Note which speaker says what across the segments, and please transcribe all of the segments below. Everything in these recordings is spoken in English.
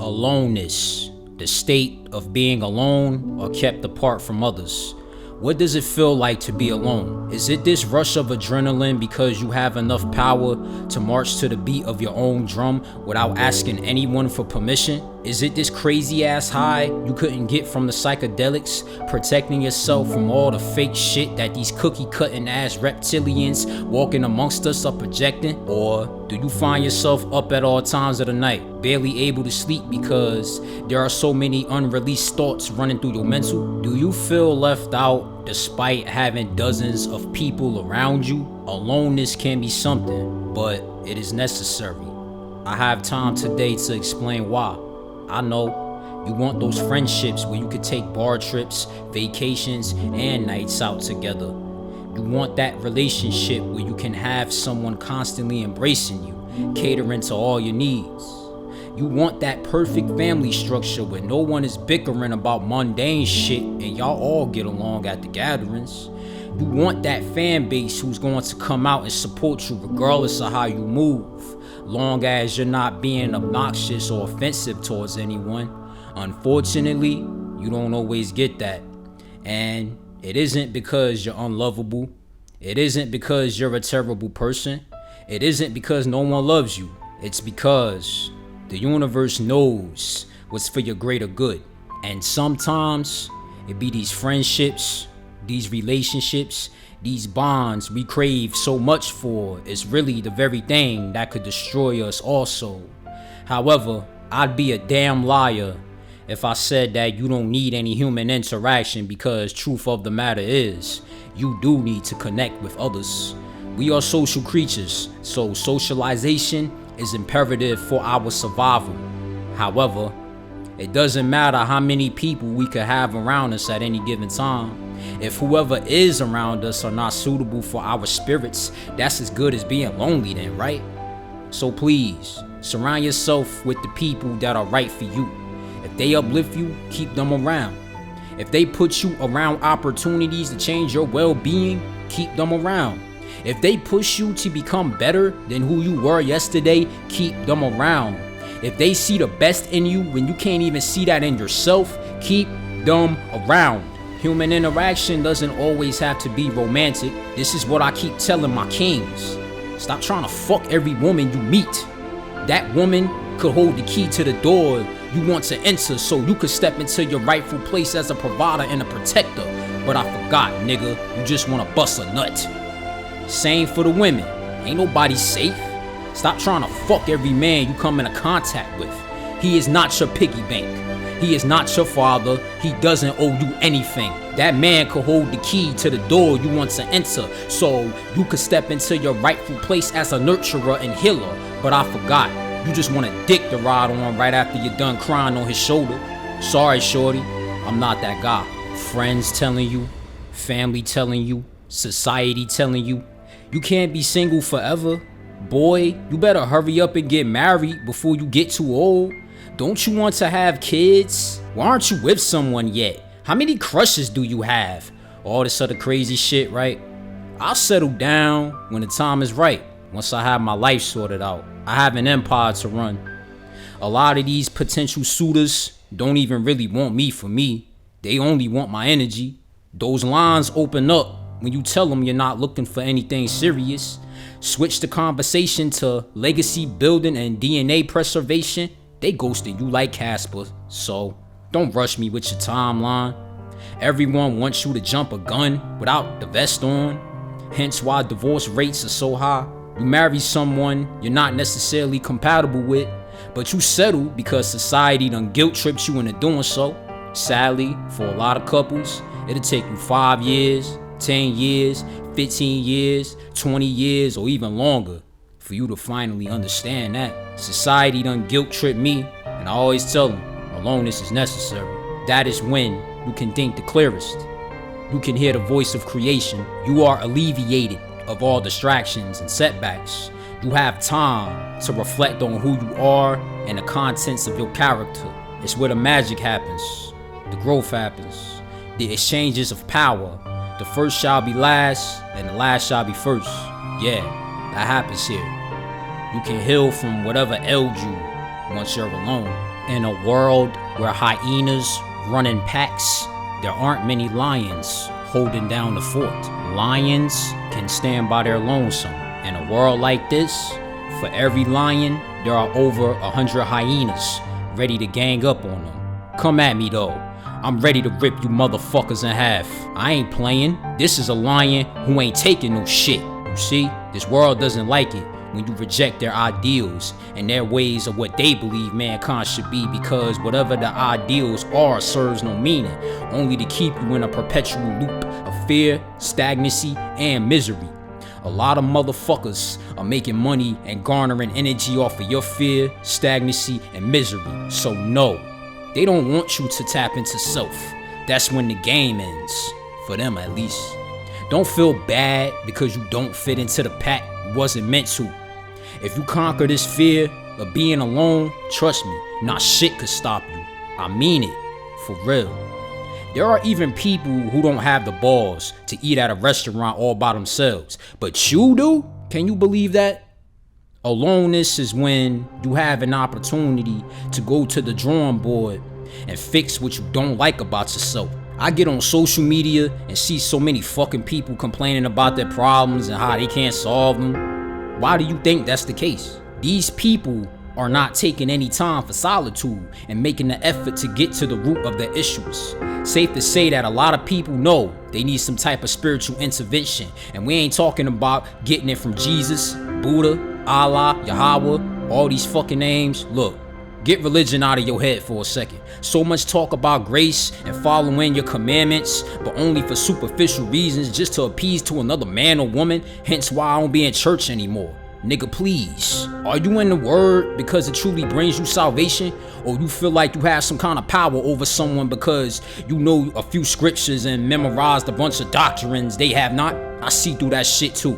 Speaker 1: Aloneness, the state of being alone or kept apart from others. What does it feel like to be alone? Is it this rush of adrenaline because you have enough power to march to the beat of your own drum without asking anyone for permission? Is it this crazy ass high you couldn't get from the psychedelics, protecting yourself from all the fake shit that these cookie cutting ass reptilians walking amongst us are projecting? Or do you find yourself up at all times of the night, barely able to sleep because there are so many unreleased thoughts running through your mental? Do you feel left out despite having dozens of people around you? Aloneness can be something, but it is necessary. I have time today to explain why. I know you want those friendships where you could take bar trips, vacations, and nights out together. You want that relationship where you can have someone constantly embracing you, catering to all your needs. You want that perfect family structure where no one is bickering about mundane shit and y'all all get along at the gatherings. You want that fan base who's going to come out and support you regardless of how you move, long as you're not being obnoxious or offensive towards anyone. Unfortunately, you don't always get that. And it isn't because you're unlovable. It isn't because you're a terrible person. It isn't because no one loves you. It's because the universe knows what's for your greater good. And sometimes it be these friendships, these relationships, these bonds we crave so much for is really the very thing that could destroy us also. However, I'd be a damn liar if I said that you don't need any human interaction, because truth of the matter is, you do need to connect with others. We are social creatures, so socialization is imperative for our survival. However, it doesn't matter how many people we could have around us at any given time. If whoever is around us are not suitable for our spirits, that's as good as being lonely then, right? So please, surround yourself with the people that are right for you. If they uplift you, keep them around. If they put you around opportunities to change your well-being, keep them around. If they push you to become better than who you were yesterday, keep them around. If they see the best in you when you can't even see that in yourself, keep them around. Human interaction doesn't always have to be romantic. This is what I keep telling my kings. Stop trying to fuck every woman you meet. That woman could hold the key to the door you want to enter so you could step into your rightful place as a provider and a protector. But I forgot, nigga, you just want to bust a nut. Same for the women. Ain't nobody safe. Stop trying to fuck every man you come into contact with. He is not your piggy bank. He is not your father. He doesn't owe you anything. That man could hold the key to the door you want to enter so you could step into your rightful place as a nurturer and healer. But I forgot. You just want a dick to ride on right after you're done crying on his shoulder. Sorry, shorty. I'm not that guy. Friends telling you, family telling you, society telling you, you can't be single forever. Boy, you better hurry up and get married before you get too old. Don't you want to have kids? Why aren't you with someone yet? How many crushes do you have? All this other crazy shit, right? I'll settle down when the time is right. Once I have my life sorted out. I have an empire to run. A lot of these potential suitors don't even really want me for me. They only want my energy. Those lines open up when you tell them you're not looking for anything serious. Switch the conversation to legacy building and DNA preservation. They ghosted you like Casper, so don't rush me with your timeline. Everyone wants you to jump a gun without the vest on, hence why divorce rates are so high. You marry someone you're not necessarily compatible with, but you settle because society done guilt trips you into doing so. Sadly, for a lot of couples, it'll take you 5 years, 10 years, 15 years, 20 years, or even longer for you to finally understand that. Society done guilt trip me, and I always tell them, aloneness is necessary. That is when you can think the clearest. You can hear the voice of creation. You are alleviated of all distractions and setbacks. You have time to reflect on who you are and the contents of your character. It's where the magic happens, the growth happens, the exchanges of power. The first shall be last, and the last shall be first. Yeah, that happens here. You can heal from whatever ailed you once you're alone. In a world where hyenas run in packs, there aren't many lions holding down the fort. Lions can stand by their lonesome. In a world like this, for every lion, there are over 100 hyenas ready to gang up on them. Come at me though. I'm ready to rip you motherfuckers in half. I ain't playing. This is a lion who ain't taking no shit. You see, this world doesn't like it when you reject their ideals and their ways of what they believe mankind should be, because whatever the ideals are serves no meaning, only to keep you in a perpetual loop of fear, stagnancy, and misery. A lot of motherfuckers are making money and garnering energy off of your fear, stagnancy, and misery. So no, they don't want you to tap into self. That's when the game ends, for them at least. Don't feel bad because you don't fit into the pack you wasn't meant to. If you conquer this fear of being alone, trust me, not shit could stop you. I mean it, for real. There are even people who don't have the balls to eat at a restaurant all by themselves, but you do? Can you believe that? Aloneness is when you have an opportunity to go to the drawing board and fix what you don't like about yourself. I get on social media and see so many fucking people complaining about their problems and how they can't solve them. Why do you think that's the case? These people are not taking any time for solitude and making the effort to get to the root of their issues. Safe to say that a lot of people know they need some type of spiritual intervention, and we ain't talking about getting it from Jesus, Buddha, Allah, Yahweh, all these fucking names. Look, get religion out of your head for a second. So much talk about grace and following your commandments, but only for superficial reasons, just to appease to another man or woman. Hence why I don't be in church anymore. Nigga, please. Are you in the word because it truly brings you salvation? Or you feel like you have some kind of power over someone because you know a few scriptures and memorized a bunch of doctrines they have not? I see through that shit too.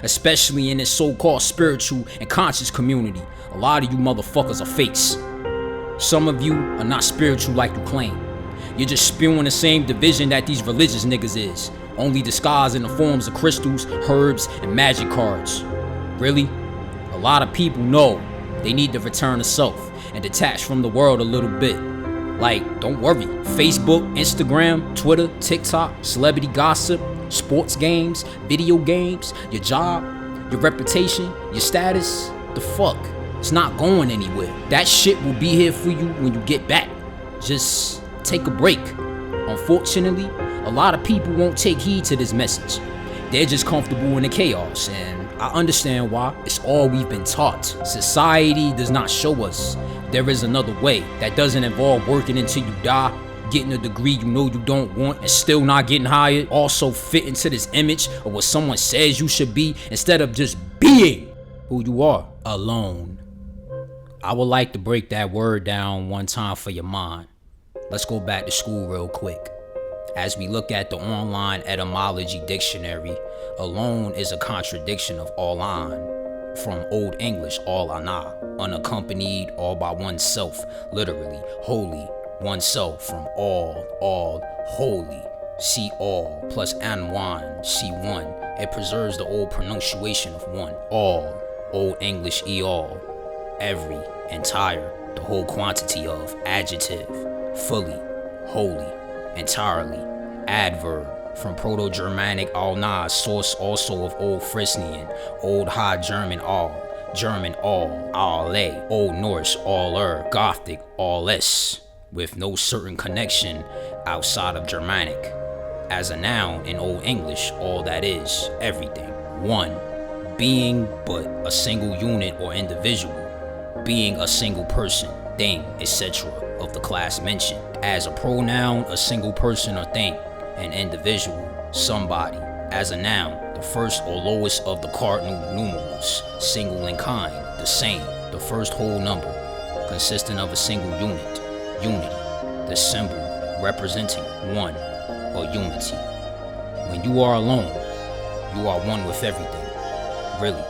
Speaker 1: Especially in this so-called spiritual and conscious community. A lot of you motherfuckers are fakes. Some of you are not spiritual like you claim. You're just spewing the same division that these religious niggas is, only disguised in the forms of crystals, herbs, and magic cards. Really? A lot of people know they need to return to self and detach from the world a little bit. Like, don't worry. Facebook, Instagram, Twitter, TikTok, celebrity gossip, sports games, video games, your job, your reputation, your status, the fuck. It's not going anywhere. That shit will be here for you when you get back. Just take a break. Unfortunately, a lot of people won't take heed to this message. They're just comfortable in the chaos, and I understand why. It's all we've been taught. Society does not show us there is another way that doesn't involve working until you die, getting a degree you know you don't want, and still not getting hired. Also fit into this image of what someone says you should be instead of just being who you are, alone. I would like to break that word down one time for your mind. Let's go back to school real quick. As we look at the online etymology dictionary, alone is a contradiction of allan, from Old English all-ana, unaccompanied, all by oneself, literally, wholly, oneself, from all, wholly, see all, plus anwan, see one. It preserves the old pronunciation of one, all, Old English all, every, entire, the whole quantity of, adjective, fully, wholly, entirely, adverb, from Proto-Germanic alna, source also of Old Frisian, Old High German all, alle, Old Norse all Gothic all-s, with no certain connection outside of Germanic. As a noun in Old English, all that is, everything, one, being but a single unit or individual, being a single person, thing, etc. of the class mentioned. As a pronoun, a single person or thing, an individual, somebody. As a noun, the first or lowest of the cardinal numerals, single in kind, the same, the first whole number, consisting of a single unit, unity, the symbol representing one or unity. When you are alone, you are one with everything. Really,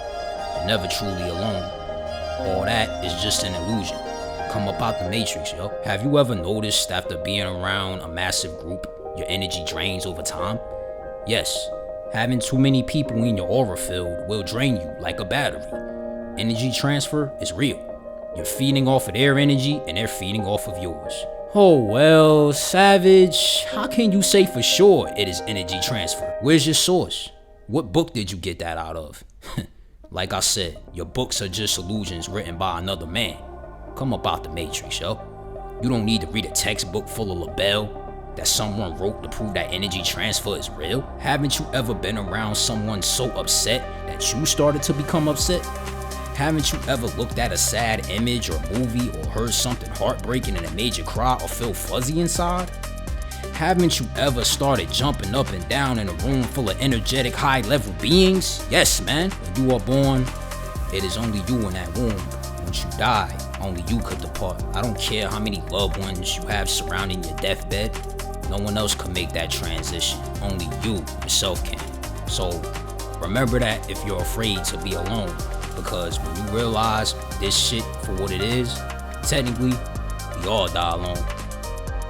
Speaker 1: you're never truly alone. All that is just an illusion. Come up out the matrix, yo. Have you ever noticed after being around a massive group, your energy drains over time? Yes, having too many people in your aura field will drain you like a battery. Energy transfer is real. You're feeding off of their energy and they're feeding off of yours. Oh well, Savage, how can you say for sure it is energy transfer? Where's your source? What book did you get that out of? Like I said, your books are just illusions written by another man. Come up out the matrix, yo. You don't need to read a textbook full of label that someone wrote to prove that energy transfer is real. Haven't you ever been around someone so upset that you started to become upset? Haven't you ever looked at a sad image or movie or heard something heartbreaking and it made you cry or feel fuzzy inside? Haven't you ever started jumping up and down in a room full of energetic high-level beings? Yes, man. When you are born, it is only you in that womb. Once you die, only you could depart. I don't care how many loved ones you have surrounding your deathbed. No one else can make that transition. Only you yourself can. So remember that if you're afraid to be alone, because when you realize this shit for what it is, technically, we all die alone.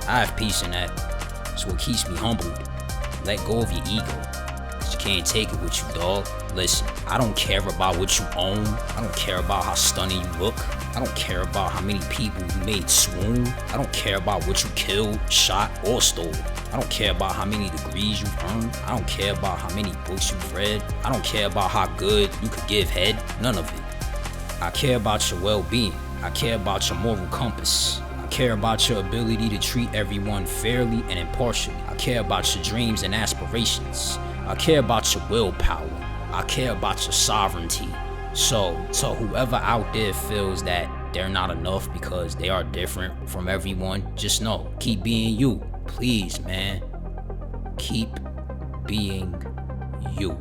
Speaker 1: I have peace in that. So it keeps me humbled. Let go of your ego, cause you can't take it with you, dog. Listen, I don't care about what you own. I don't care about how stunning you look. I don't care about how many people you made swoon. I don't care about what you killed, shot, or stole. I don't care about how many degrees you've earned. I don't care about how many books you've read. I don't care about how good you could give head. None of it. I care about your well-being. I care about your moral compass. I care about your ability to treat everyone fairly and impartially. I care about your dreams and aspirations. I care about your willpower. I care about your sovereignty. So, to whoever out there feels that they're not enough because they are different from everyone, just know, keep being you. Please, man. Keep being you.